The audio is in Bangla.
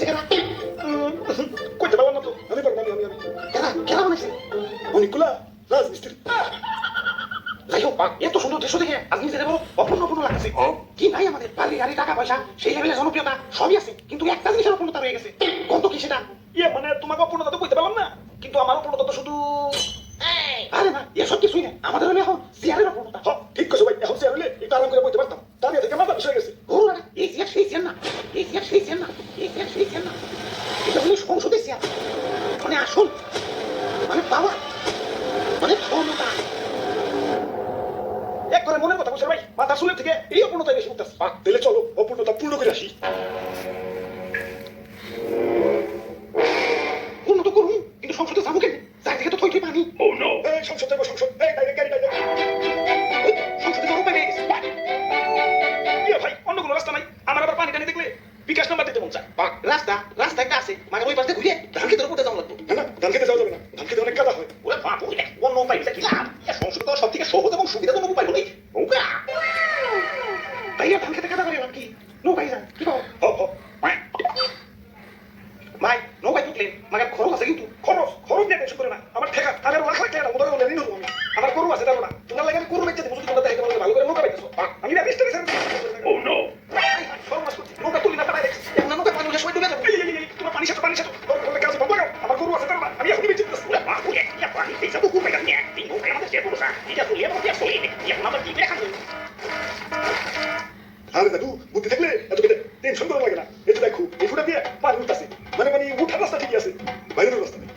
বানাইছে কেনা? কইতে পারলাম না তো, আমি পারবো, আমি কেনা কেনা বানাইছে? অনেকগুলা রাজমিস্ত্রি। যাই হোক, এত সুন্দর দৃশ্য দেখে আজকে নিজেদের বড় অপূর্ণ অপূর্ণ লাগছে। কি নাই আমাদের বাড়ি গাড়ি টাকা পয়সা সেই লেভেলের জনপ্রিয়তা সবই আছে, কিন্তু একটা জিনিসের অপূর্ণতা রয়ে গেছে। কত কি সেটা? ইয়ে মানে তোমাকে অপূর্ণতা তো কইতে পারলাম না, কিন্তু আমার অপূর্ণতা তো শুধু আরে না, এসব কিছুই না, আমাদের হলে এখন চেয়ারের অপূর্ণতা। ঠিক কইছো ভাই, এখন চেয়ার হলে একটু আরাম করে বইতে পারতাম, দাঁড়িয়ে থেকে মাথা বিষয় গেছে। ধরো না, এই চেয়ার সেই চেয়ার না, এই চেয়ার সেই চেয়ার না, এই চেয়ার সেই চেয়ার না, এটা হলো সংসদের চেয়ার। মানে আসল, মানে পাওয়ার, মানে ক্ষমতা। এক করে মনের কথা কইছো ভাই, মাথা চুলের থেকে এই অপূর্ণতাই বেশি উঠতেছে। তাহলে চলো অপূর্ণতা পূর্ণ করে আসি। উন্নত করুন, কিন্তু সংসদে যাবো কেন? যাই থেকে তো থই থই পানি। ও নো, এই সংসদ যাবো, সংসদ, এই ডাইরেক্ট গাড়ি ডাইরেক্ট। ওই, সংসদে যাবো পানি হয়ে গেছে। ইয়ে ভাই, অন্য কোনো রাস্তা নাই, আমার আবার পানি টানি দেখলে বিকাশ নাম্বার দিতে মন চায়। রাস্তা একটা আছে, মানে ওই পাশে ঘুরে ধান খেতের উপরে যাওয়া লাগবে। না না, ধান খেতে যাওয়া যাবে না, ধান খেতে অনেক কাদা হয়। ওরে বাপ, ওই দেখ, অন্য উপায় কি লাভ? সংসদে তো সব থেকে সহজ এবং সুবিধাজনক উপায় হলো নৌকা। ভাইয়া ধান খেতে কাদা করে লাভ কি? নৌকায় যান, কি পাবো? হ হ, ভাই নৌকায় উঠলেন, মানে খরচ আছে কিন্তু। খরচ খরচ নিয়ে টেনশন করে না, আমার ঠেকা আমি আর লাখ লাখ টাকা উদয় হলে ঋণ হবো আমি। আমার গরু আছে জানো না, তোমার লাগে আমি গরু বেচে দেবো যদি তোমরা দেখে তোমাদের ভালো করে নৌকা পাইতেছো। আমি না রিস্টারে ছেড়ে ও নো, সর্বনাশ করছি, নৌকা তুলি না পাঠাই দেখছি, এখন নৌকা পানি উঠে সবাই ডুবে যাবে। তোমার পানি সাথে দরকার হলে কাজ বন্ধ করো, আমার গরু আছে জানো না, আমি এখনই বেচে দিতেছি। ওরে বাপ, ওরে ইয়া পানি এই সব কুকুর পাইতাম না, এই নৌকায় আমাদের সে পুরুষা, এটা তুলি এবং টিয়া সরি, এখন আমরা কি দেখা যাবে? আরে দাদু, বুদ্ধি থাকলে এত কেটে টেনশন করা লাগে না। এই তো দেখো এই ফুটা দিয়ে পানি উঠতেছে, মানে উঠার রাস্তা ঠিকই আছে, বাইরের রাস্তা নেই।